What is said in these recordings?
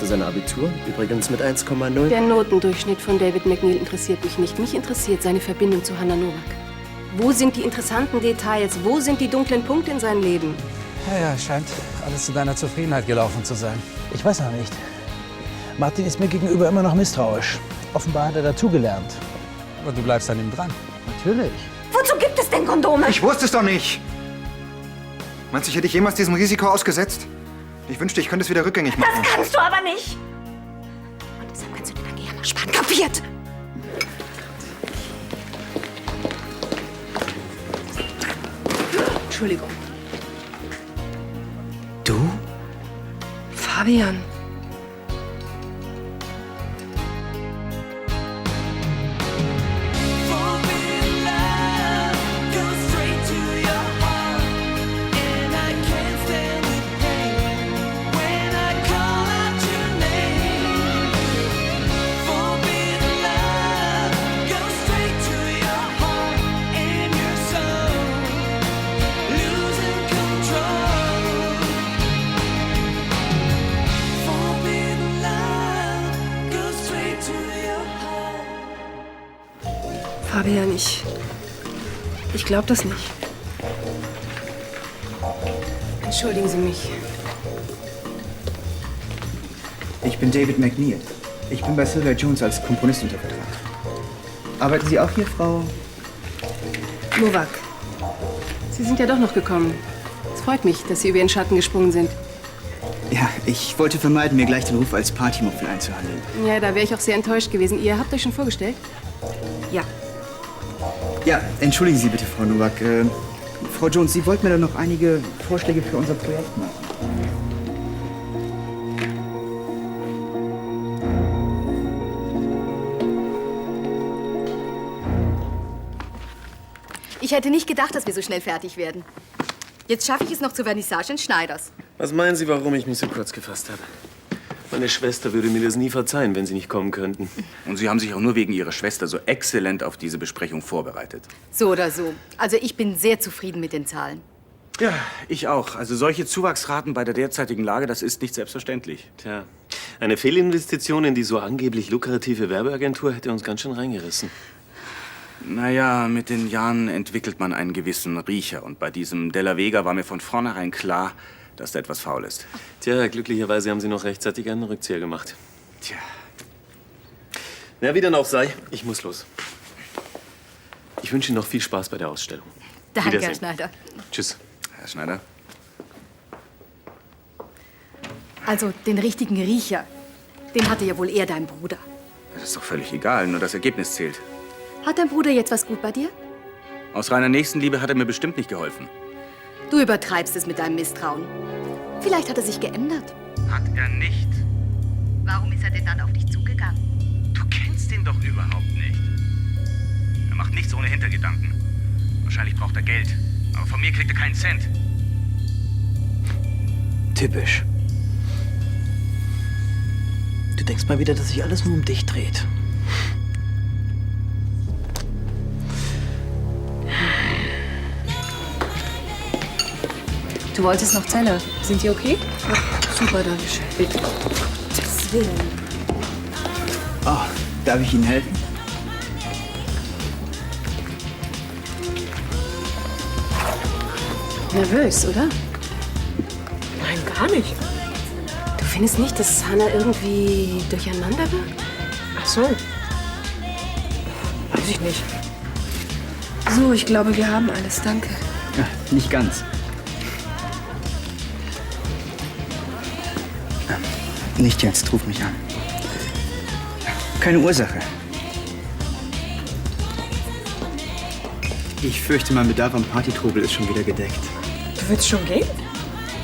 für sein Abitur. Übrigens mit 1,0. Der Notendurchschnitt von David McNeil interessiert mich nicht. Mich interessiert seine Verbindung zu Hannah Nowak. Wo sind die interessanten Details? Wo sind die dunklen Punkte in seinem Leben? Ja, scheint alles zu deiner Zufriedenheit gelaufen zu sein. Ich weiß noch nicht. Martin ist mir gegenüber immer noch misstrauisch. Offenbar hat er dazugelernt. Aber du bleibst an ihm dran. Natürlich. Wozu gibt es denn Kondome? Ich wusste es doch nicht. Meinst du, ich hätte dich jemals diesem Risiko ausgesetzt? Ich wünschte, ich könnte es wieder rückgängig machen. Das kannst du aber nicht. Und deshalb kannst du dir dein Gehirn sparen. Kapiert? Entschuldigung. Du? Fabian. Fabian, ich glaube das nicht. Entschuldigen Sie mich. Ich bin David McNeil. Ich bin bei Sylvia Jones als Komponist unter Vertrag. Arbeiten Sie auch hier, Frau? Nowak, Sie sind ja doch noch gekommen. Es freut mich, dass Sie über Ihren Schatten gesprungen sind. Ja, ich wollte vermeiden, mir gleich den Ruf als Partymuffel einzuhandeln. Ja, da wäre ich auch sehr enttäuscht gewesen. Ihr habt euch schon vorgestellt? Ja. Ja, entschuldigen Sie bitte, Frau Nowak. Frau Jones, Sie wollten mir dann noch einige Vorschläge für unser Projekt machen. Ich hätte nicht gedacht, dass wir so schnell fertig werden. Jetzt schaffe ich es noch zur Vernissage in Schneiders. Was meinen Sie, warum ich mich so kurz gefasst habe? Meine Schwester würde mir das nie verzeihen, wenn Sie nicht kommen könnten. Und Sie haben sich auch nur wegen Ihrer Schwester so exzellent auf diese Besprechung vorbereitet. So oder so. Also ich bin sehr zufrieden mit den Zahlen. Ja, ich auch. Also solche Zuwachsraten bei der derzeitigen Lage, das ist nicht selbstverständlich. Tja, eine Fehlinvestition in die so angeblich lukrative Werbeagentur hätte uns ganz schön reingerissen. Naja, mit den Jahren entwickelt man einen gewissen Riecher. Und bei diesem Della Vega war mir von vornherein klar, dass da etwas faul ist. Tja, glücklicherweise haben Sie noch rechtzeitig einen Rückzieher gemacht. Tja. Na, wie dann auch sei, ich muss los. Ich wünsche Ihnen noch viel Spaß bei der Ausstellung. Danke, Wiedersehen. Herr Schneider. Tschüss. Herr Schneider? Also den richtigen Riecher, den hatte ja wohl eher dein Bruder. Das ist doch völlig egal, nur das Ergebnis zählt. Hat dein Bruder jetzt was gut bei dir? Aus reiner Nächstenliebe hat er mir bestimmt nicht geholfen. Du übertreibst es mit deinem Misstrauen. Vielleicht hat er sich geändert. Hat er nicht. Warum ist er denn dann auf dich zugegangen? Du kennst ihn doch überhaupt nicht. Er macht nichts ohne Hintergedanken. Wahrscheinlich braucht er Geld. Aber von mir kriegt er keinen Cent. Typisch. Du denkst mal wieder, dass sich alles nur um dich dreht. Du wolltest noch Zelle. Sind die okay? Ja, super, danke schön. Bitte. Das Willen. Oh, darf ich Ihnen helfen? Nervös, oder? Nein, gar nicht. Du findest nicht, dass Hannah irgendwie durcheinander wirkt? Ach so. Weiß ich nicht. So, ich glaube, wir haben alles. Danke. Ja, nicht ganz. Nicht jetzt, ruf mich an. Keine Ursache. Ich fürchte, mein Bedarf am Partytrubel ist schon wieder gedeckt. Du willst schon gehen?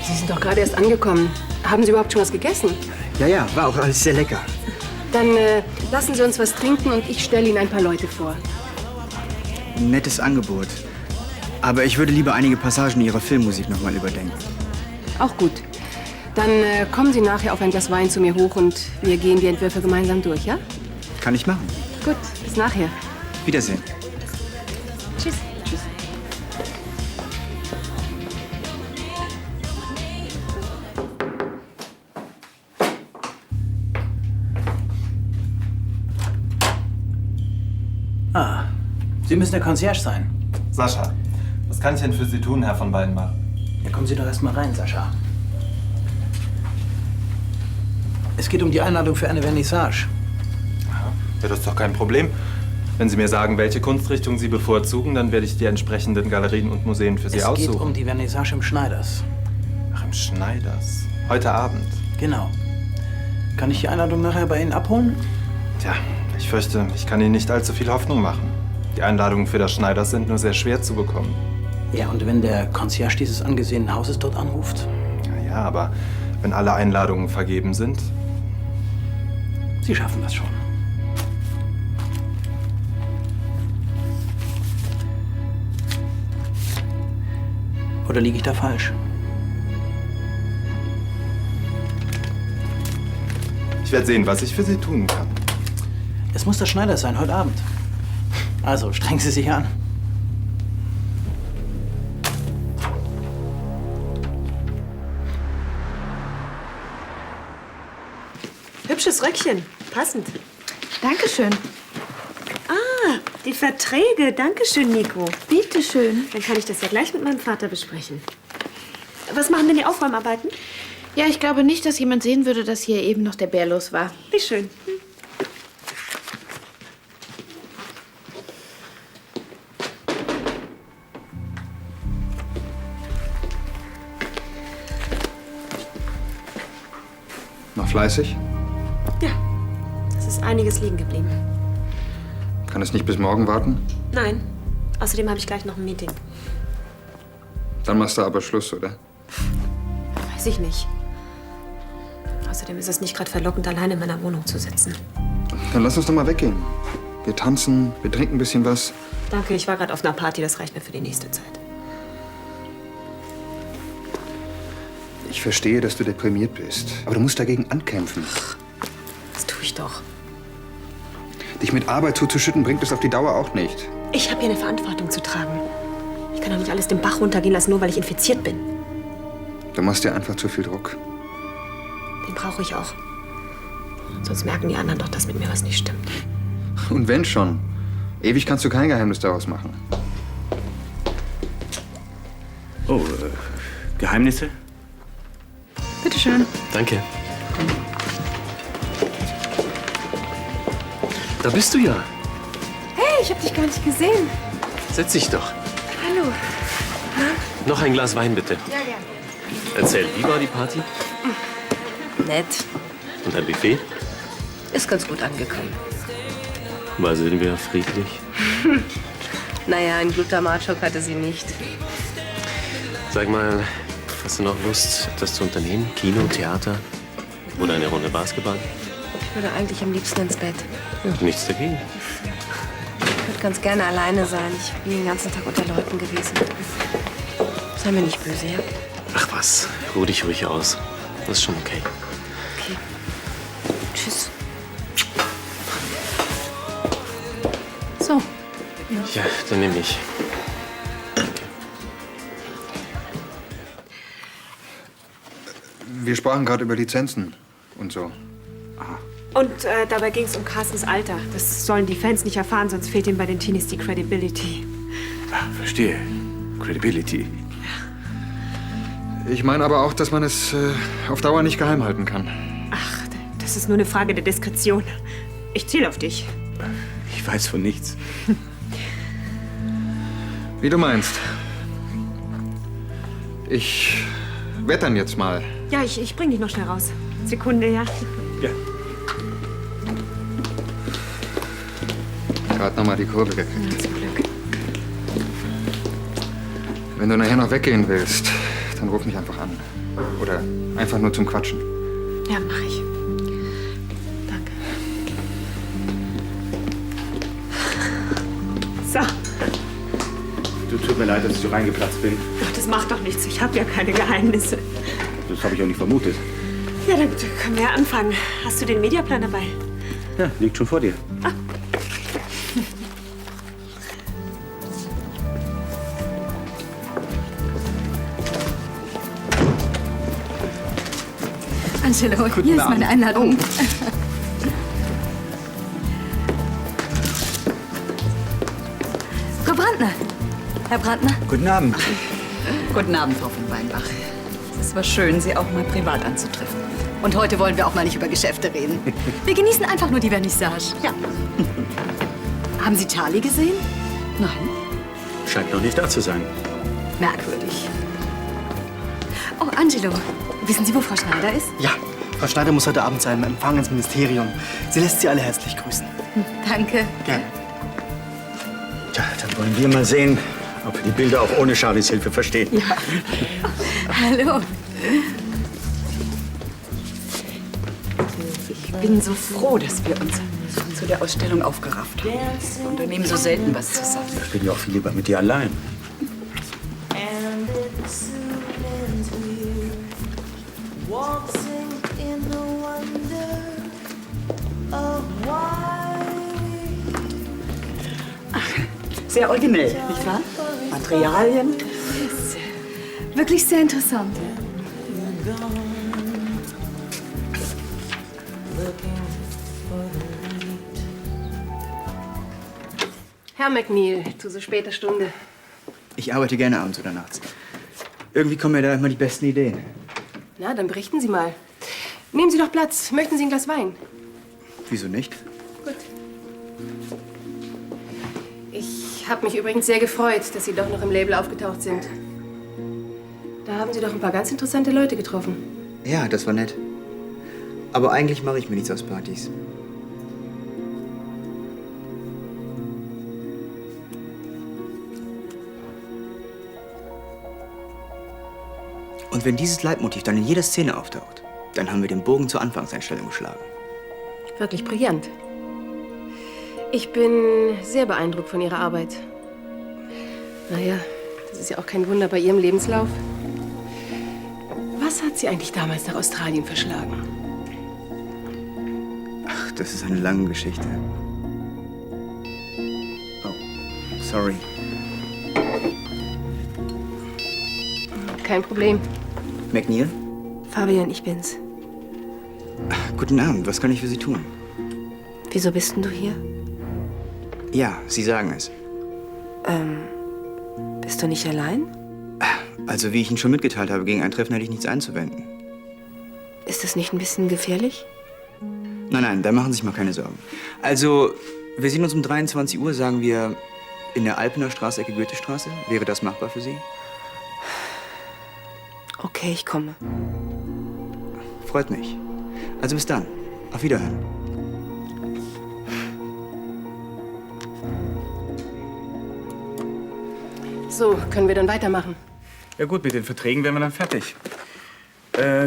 Sie sind doch gerade erst angekommen. Haben Sie überhaupt schon was gegessen? Ja, war auch alles sehr lecker. Dann lassen Sie uns was trinken und ich stelle Ihnen ein paar Leute vor. Ein nettes Angebot. Aber ich würde lieber einige Passagen Ihrer Filmmusik noch mal überdenken. Auch gut. Dann kommen Sie nachher auf ein Glas Wein zu mir hoch und wir gehen die Entwürfe gemeinsam durch, ja? Kann ich machen. Gut, bis nachher. Wiedersehen. Tschüss. Tschüss. Sie müssen der Concierge sein. Sascha, was kann ich denn für Sie tun, Herr von Weidenbach? Ja, kommen Sie doch erst mal rein, Sascha. Es geht um die Einladung für eine Vernissage. Ja, das ist doch kein Problem. Wenn Sie mir sagen, welche Kunstrichtung Sie bevorzugen, dann werde ich die entsprechenden Galerien und Museen für Sie aussuchen. Es geht um die Vernissage im Schneiders. Ach, im Schneiders. Heute Abend. Genau. Kann ich die Einladung nachher bei Ihnen abholen? Tja, ich fürchte, ich kann Ihnen nicht allzu viel Hoffnung machen. Die Einladungen für das Schneiders sind nur sehr schwer zu bekommen. Ja, und wenn der Concierge dieses angesehenen Hauses dort anruft? Ja, aber wenn alle Einladungen vergeben sind... Sie schaffen das schon. Oder liege ich da falsch? Ich werde sehen, was ich für Sie tun kann. Es muss der Schneider sein, heute Abend. Also, strengen Sie sich an. Hübsches Röckchen. Passend. Dankeschön. Ah, die Verträge. Dankeschön, Nico. Bitteschön. Dann kann ich das ja gleich mit meinem Vater besprechen. Was machen denn die Aufräumarbeiten? Ja, ich glaube nicht, dass jemand sehen würde, dass hier eben noch der Bär los war. Wie schön. Noch fleißig? Ja, es ist einiges liegen geblieben. Kann es nicht bis morgen warten? Nein, außerdem habe ich gleich noch ein Meeting. Dann machst du aber Schluss, oder? Weiß ich nicht. Außerdem ist es nicht gerade verlockend, alleine in meiner Wohnung zu sitzen. Dann lass uns doch mal weggehen. Wir tanzen, wir trinken ein bisschen was. Danke, ich war gerade auf einer Party, das reicht mir für die nächste Zeit. Ich verstehe, dass du deprimiert bist. Aber du musst dagegen ankämpfen. Das tue ich doch. Dich mit Arbeit zuzuschütten, bringt es auf die Dauer auch nicht. Ich habe hier eine Verantwortung zu tragen. Ich kann doch nicht alles den Bach runtergehen lassen, nur weil ich infiziert bin. Du machst dir einfach zu viel Druck. Den brauche ich auch. Sonst merken die anderen doch, dass mit mir was nicht stimmt. Und wenn schon. Ewig kannst du kein Geheimnis daraus machen. Oh, Geheimnisse? Bitteschön. Danke. Da bist du ja. Hey, ich habe dich gar nicht gesehen. Setz dich doch. Hallo. Noch ein Glas Wein, bitte. Ja, gerne. Erzähl, wie war die Party? Nett. Und ein Buffet? Ist ganz gut angekommen. War Silvia friedlich? Naja, ein Glutamatschok hatte sie nicht. Sag mal, hast du noch Lust, etwas zu unternehmen? Kino, Theater oder eine Runde Basketball? Ich würde eigentlich am liebsten ins Bett. Ja, nichts dagegen. Ich würde ganz gerne alleine sein. Ich bin den ganzen Tag unter Leuten gewesen. Sei mir nicht böse, ja? Ach was, ruh dich ruhig aus. Das ist schon okay. Okay. Tschüss. So. Ja, dann nehme ich. Wir sprachen gerade über Lizenzen und so. Und dabei ging es um Carstens Alter. Das sollen die Fans nicht erfahren, sonst fehlt ihnen bei den Teenies die Credibility. Ah, verstehe. Credibility. Ich meine aber auch, dass man es auf Dauer nicht geheim halten kann. Ach, das ist nur eine Frage der Diskretion. Ich zähle auf dich. Ich weiß von nichts. Wie du meinst. Ich wettern jetzt mal. Ja, ich bring dich noch schnell raus. Sekunde, ja. Ja. Gerade noch mal die Kurve gekriegt. Ja, zum Glück. Wenn du nachher noch weggehen willst, dann ruf mich einfach an. Oder einfach nur zum Quatschen. Ja, mach ich. Danke. So. Du, tut mir leid, dass ich so reingeplatzt bin. Ach, das macht doch nichts. Ich habe ja keine Geheimnisse. Das habe ich auch nicht vermutet. Ja, dann können wir ja anfangen. Hast du den Mediaplan dabei? Ja, liegt schon vor dir. Angelo, hier ist meine Einladung. Herr Brandner? Guten Abend. Guten Abend, Frau von Weinbach. Es war schön, Sie auch mal privat anzutreffen. Und heute wollen wir auch mal nicht über Geschäfte reden. Wir genießen einfach nur die Vernissage. Ja. Haben Sie Charlie gesehen? Nein. Scheint noch nicht da zu sein. Merkwürdig. Oh, Angelo, wissen Sie, wo Frau Schneider ist? Ja, Frau Schneider muss heute Abend zu einem Empfang ins Ministerium. Sie lässt Sie alle herzlich grüßen. Danke. Gerne. Tja, dann wollen wir mal sehen, ob wir die Bilder auch ohne Charlies Hilfe verstehen. Ja. Hallo. Ich bin so froh, dass wir uns zu der Ausstellung aufgerafft haben. Wir unternehmen so selten was zusammen. Ich bin ja auch viel lieber mit dir allein. Sehr originell, nicht wahr? Materialien. Wirklich sehr interessant. Herr McNeil, zu so später Stunde. Ich arbeite gerne abends oder nachts. Irgendwie kommen mir da immer die besten Ideen. Na, dann berichten Sie mal. Nehmen Sie doch Platz. Möchten Sie ein Glas Wein? Wieso nicht? Gut. Ich habe mich übrigens sehr gefreut, dass Sie doch noch im Label aufgetaucht sind. Da haben Sie doch ein paar ganz interessante Leute getroffen. Ja, das war nett. Aber eigentlich mache ich mir nichts aus Partys. Und wenn dieses Leitmotiv dann in jeder Szene auftaucht, dann haben wir den Bogen zur Anfangseinstellung geschlagen. Wirklich brillant. Ich bin sehr beeindruckt von Ihrer Arbeit. Naja, das ist ja auch kein Wunder bei Ihrem Lebenslauf. Was hat Sie eigentlich damals nach Australien verschlagen? Ach, das ist eine lange Geschichte. Oh, sorry. Kein Problem. McNeil? Fabian, ich bin's. Ach, guten Abend, was kann ich für Sie tun? Wieso bist denn du hier? Ja, Sie sagen es. Bist du nicht allein? Also, wie ich Ihnen schon mitgeteilt habe, gegen ein Treffen hätte ich nichts einzuwenden. Ist das nicht ein bisschen gefährlich? Nein, nein, da machen Sie sich mal keine Sorgen. Also, wir sehen uns um 23 Uhr, sagen wir, in der Alpener Straße, Ecke Goethestraße. Wäre das machbar für Sie? Okay, ich komme. Freut mich. Also bis dann. Auf Wiederhören. So, können wir dann weitermachen? Ja gut, mit den Verträgen wären wir dann fertig.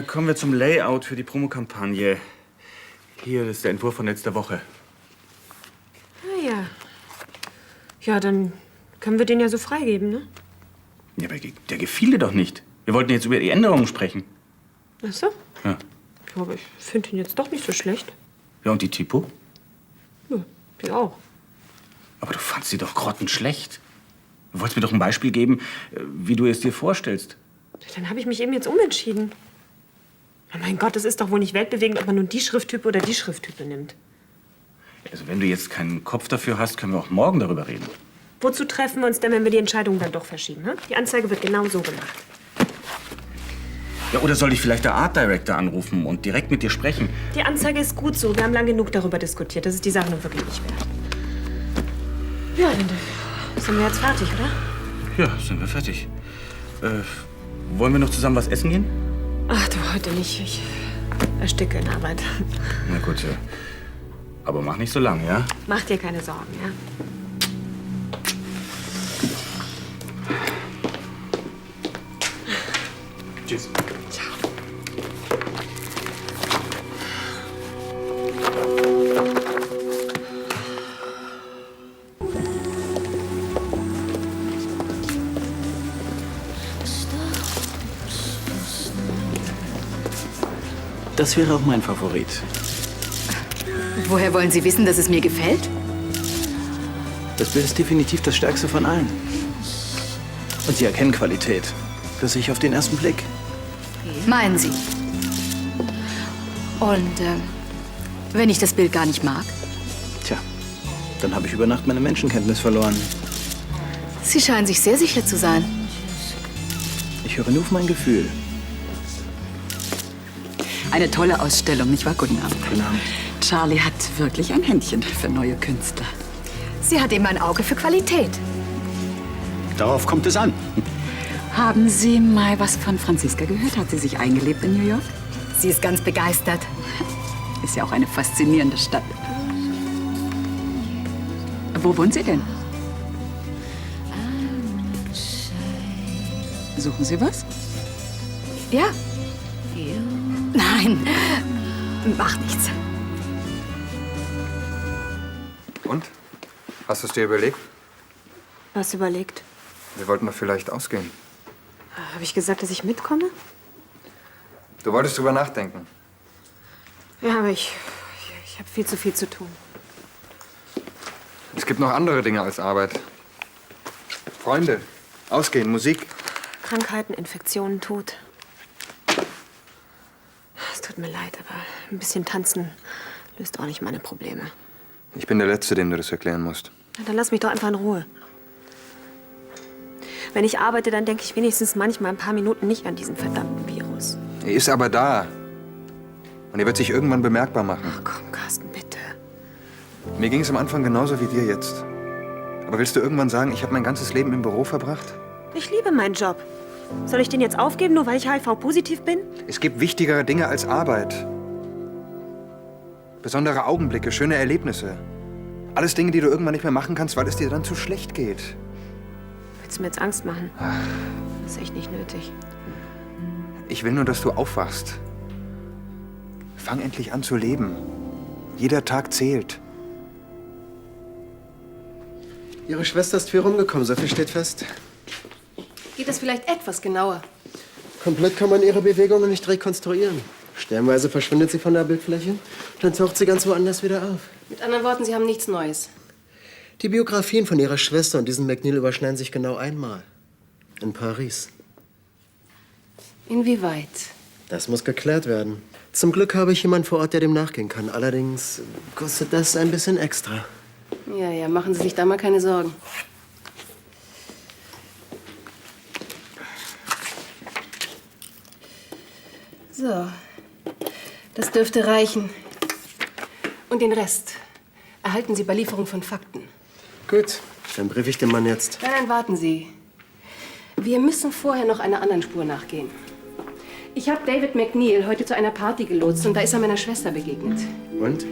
Kommen wir zum Layout für die Promokampagne. Hier ist der Entwurf von letzter Woche. Ah ja. Ja, dann können wir den ja so freigeben, ne? Ja, aber der gefiel dir doch nicht. Wir wollten jetzt über die Änderungen sprechen. Ach so? Ja. Ja, aber ich finde ihn jetzt doch nicht so schlecht. Ja, und die Typo? Ja, die auch. Aber du fandst sie doch grottenschlecht. Du wolltest mir doch ein Beispiel geben, wie du es dir vorstellst. Dann habe ich mich eben jetzt umentschieden. Ja, mein Gott, es ist doch wohl nicht weltbewegend, ob man nun die Schrifttype oder die Schrifttype nimmt. Also wenn du jetzt keinen Kopf dafür hast, können wir auch morgen darüber reden. Wozu treffen wir uns denn, wenn wir die Entscheidung dann doch verschieben? Ne? Die Anzeige wird genau so gemacht. Ja, oder soll ich vielleicht der Art Director anrufen und direkt mit dir sprechen? Die Anzeige ist gut so. Wir haben lang genug darüber diskutiert. Das ist die Sache nun wirklich nicht wert. Ja, dann sind wir jetzt fertig, oder? Ja, sind wir fertig. Wollen wir noch zusammen was essen gehen? Ach du, heute nicht. Ich ersticke in Arbeit. Na gut, aber mach nicht so lange, ja? Mach dir keine Sorgen, ja? Tschüss. Das wäre auch mein Favorit. Woher wollen Sie wissen, dass es mir gefällt? Das Bild ist definitiv das stärkste von allen. Und Sie erkennen Qualität. Das sehe ich auf den ersten Blick. Meinen Sie? Und wenn ich das Bild gar nicht mag? Tja, dann habe ich über Nacht meine Menschenkenntnis verloren. Sie scheinen sich sehr sicher zu sein. Ich höre nur auf mein Gefühl. Eine tolle Ausstellung, nicht wahr? Guten Abend. Guten Abend. Charlie hat wirklich ein Händchen für neue Künstler. Sie hat eben ein Auge für Qualität. Darauf kommt es an. Haben Sie mal was von Franziska gehört? Hat sie sich eingelebt in New York? Sie ist ganz begeistert. Ist ja auch eine faszinierende Stadt. Wo wohnt sie denn? Suchen Sie was? Ja. Nein, macht nichts. Und? Hast du es dir überlegt? Was überlegt? Wir wollten doch vielleicht ausgehen. Habe ich gesagt, dass ich mitkomme? Du wolltest drüber nachdenken. Ja, aber ich habe viel zu tun. Es gibt noch andere Dinge als Arbeit. Freunde, ausgehen, Musik. Krankheiten, Infektionen, Tod. Es tut mir leid, aber ein bisschen tanzen löst auch nicht meine Probleme. Ich bin der Letzte, dem du das erklären musst. Na, dann lass mich doch einfach in Ruhe. Wenn ich arbeite, dann denke ich wenigstens manchmal ein paar Minuten nicht an diesen verdammten Virus. Er ist aber da. Und er wird sich irgendwann bemerkbar machen. Ach komm, Carsten, bitte. Mir ging es am Anfang genauso wie dir jetzt. Aber willst du irgendwann sagen, ich habe mein ganzes Leben im Büro verbracht? Ich liebe meinen Job. Soll ich den jetzt aufgeben, nur weil ich HIV-positiv bin? Es gibt wichtigere Dinge als Arbeit. Besondere Augenblicke, schöne Erlebnisse. Alles Dinge, die du irgendwann nicht mehr machen kannst, weil es dir dann zu schlecht geht. Willst du mir jetzt Angst machen? Das ist echt nicht nötig. Ich will nur, dass du aufwachst. Fang endlich an zu leben. Jeder Tag zählt. Ihre Schwester ist viel rumgekommen, so viel steht fest. Geht das vielleicht etwas genauer? Komplett kann man ihre Bewegungen nicht rekonstruieren. Sternweise verschwindet sie von der Bildfläche, dann taucht sie ganz woanders wieder auf. Mit anderen Worten, Sie haben nichts Neues. Die Biografien von ihrer Schwester und diesem McNeil überschneiden sich genau einmal. In Paris. Inwieweit? Das muss geklärt werden. Zum Glück habe ich jemanden vor Ort, der dem nachgehen kann. Allerdings kostet das ein bisschen extra. Ja, machen Sie sich da mal keine Sorgen. So, das dürfte reichen. Und den Rest erhalten Sie bei Lieferung von Fakten. Gut, dann brief ich den Mann jetzt. Nein, warten Sie. Wir müssen vorher noch einer anderen Spur nachgehen. Ich habe David McNeil heute zu einer Party gelotst und da ist er meiner Schwester begegnet. Und?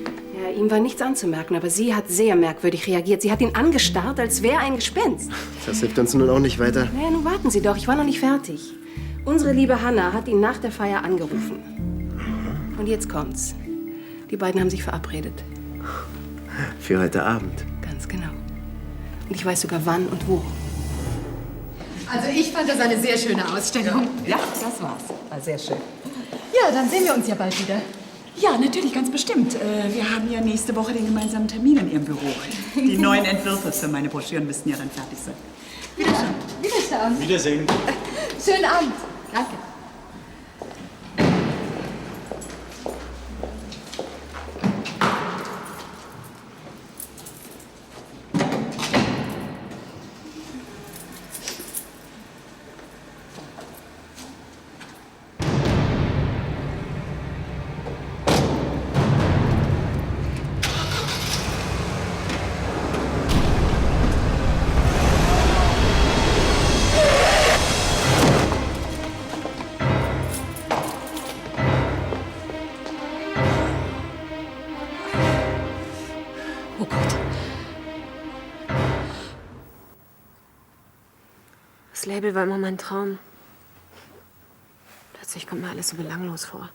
Ja, ihm war nichts anzumerken, aber sie hat sehr merkwürdig reagiert. Sie hat ihn angestarrt, als wäre er ein Gespenst. Das hilft uns nun auch nicht weiter. Naja, nun warten Sie doch, ich war noch nicht fertig. Unsere liebe Hannah hat ihn nach der Feier angerufen. Und jetzt kommt's. Die beiden haben sich verabredet. Für heute Abend. Ganz genau. Und ich weiß sogar wann und wo. Also ich fand das eine sehr schöne Ausstellung. Ja, das war's. War sehr schön. Ja, dann sehen wir uns ja bald wieder. Ja, natürlich, ganz bestimmt. Wir haben ja nächste Woche den gemeinsamen Termin in Ihrem Büro. Die neuen Entwürfe für meine Broschüren müssten ja dann fertig sein. Wiederschauen. Wiederschauen. Wiedersehen. Schönen Abend. Danke. Oh Gott. Das Label war immer mein Traum. Plötzlich kommt mir alles so belanglos vor.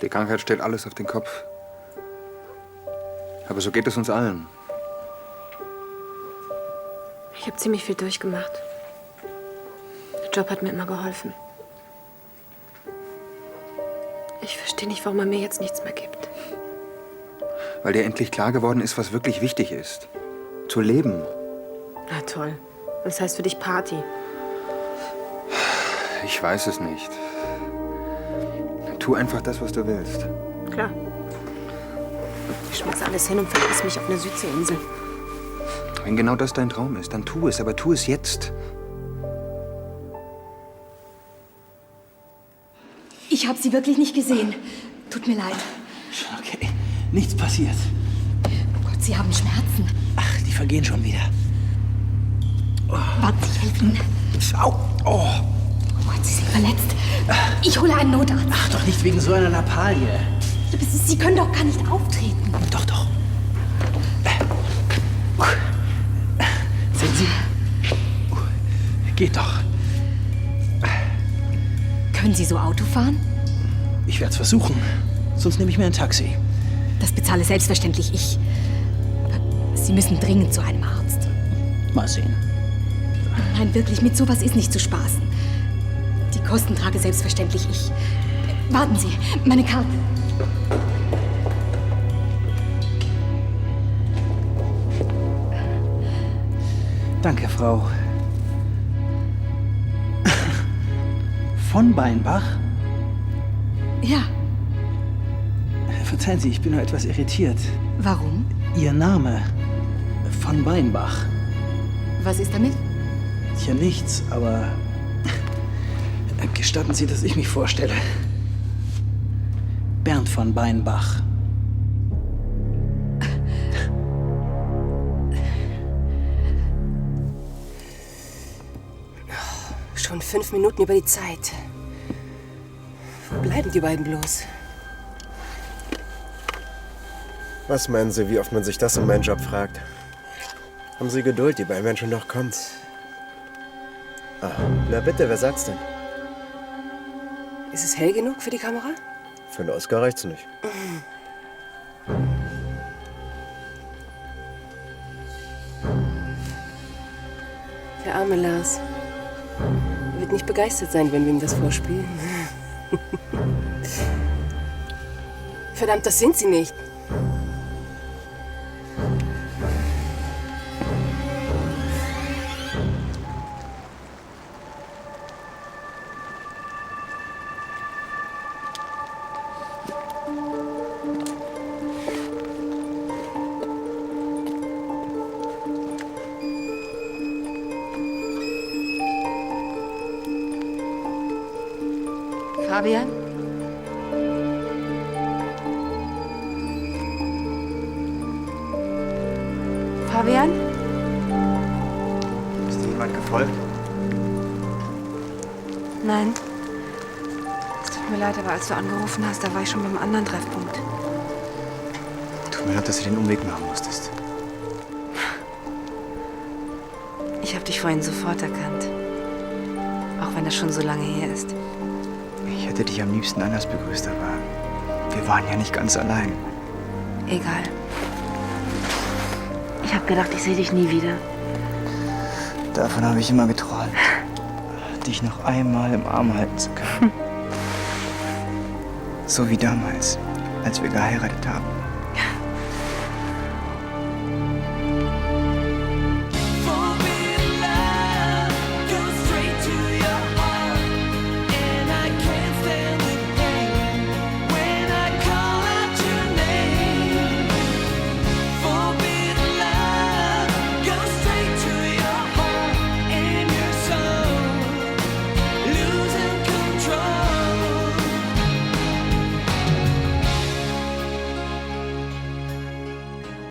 Die Krankheit stellt alles auf den Kopf. Aber so geht es uns allen. Ich habe ziemlich viel durchgemacht. Der Job hat mir immer geholfen. Ich verstehe nicht, warum er mir jetzt nichts mehr gibt. Weil dir endlich klar geworden ist, was wirklich wichtig ist. Zu leben. Na toll. Das heißt für dich Party. Ich weiß es nicht. Tu einfach das, was du willst. Klar. Ich schmeiß alles hin und verlass mich auf einer Südseeinsel. Wenn genau das dein Traum ist, dann tu es, aber tu es jetzt. Ich habe sie wirklich nicht gesehen. Tut mir leid. Schon okay. Nichts passiert. Oh Gott, Sie haben Schmerzen. Ach, die vergehen schon wieder. Warten Sie, ich helfe Ihnen. Au! Oh! Oh Gott, Sie sind verletzt. Ich hole einen Notarzt. Ach, doch nicht wegen so einer Lappalie. Sie können doch gar nicht auftreten. Doch, doch. Sehen Sie? Geht doch. Können Sie so Auto fahren? Ich werde es versuchen. Sonst nehme ich mir ein Taxi. Das bezahle selbstverständlich ich. Sie müssen dringend zu einem Arzt. Mal sehen. Nein, wirklich, mit sowas ist nicht zu spaßen. Die Kosten trage selbstverständlich ich. Warten Sie, meine Karte. Danke, Frau. Von Beinbach? Ja. Verzeihen Sie, ich bin nur etwas irritiert. Warum? Ihr Name. Von Beinbach. Was ist damit? Tja, nichts, aber gestatten Sie, dass ich mich vorstelle. Bernd von Beinbach. Schon 5 Minuten über die Zeit. Wo bleiben die beiden bloß? Was meinen Sie, wie oft man sich das in meinem Job fragt? Haben Sie Geduld, die beiden werden schon noch kommen. Ah, na bitte, wer sagt's denn? Ist es hell genug für die Kamera? Für einen Oscar reicht's nicht. Der arme Lars. Er wird nicht begeistert sein, wenn wir ihm das vorspielen. Verdammt, das sind sie nicht. Fabian? Fabian? Ist dir jemand gefolgt? Nein. Es tut mir leid, aber als du angerufen hast, da war ich schon beim anderen Treffpunkt. Tut mir leid, dass du den Umweg machen musstest. Ich habe dich vorhin sofort erkannt. Auch wenn das schon so lange her ist. Ich hätte dich am liebsten anders begrüßt, aber wir waren ja nicht ganz allein. Egal. Ich habe gedacht, ich sehe dich nie wieder. Davon habe ich immer geträumt, dich noch einmal im Arm halten zu können. So wie damals, als wir geheiratet haben.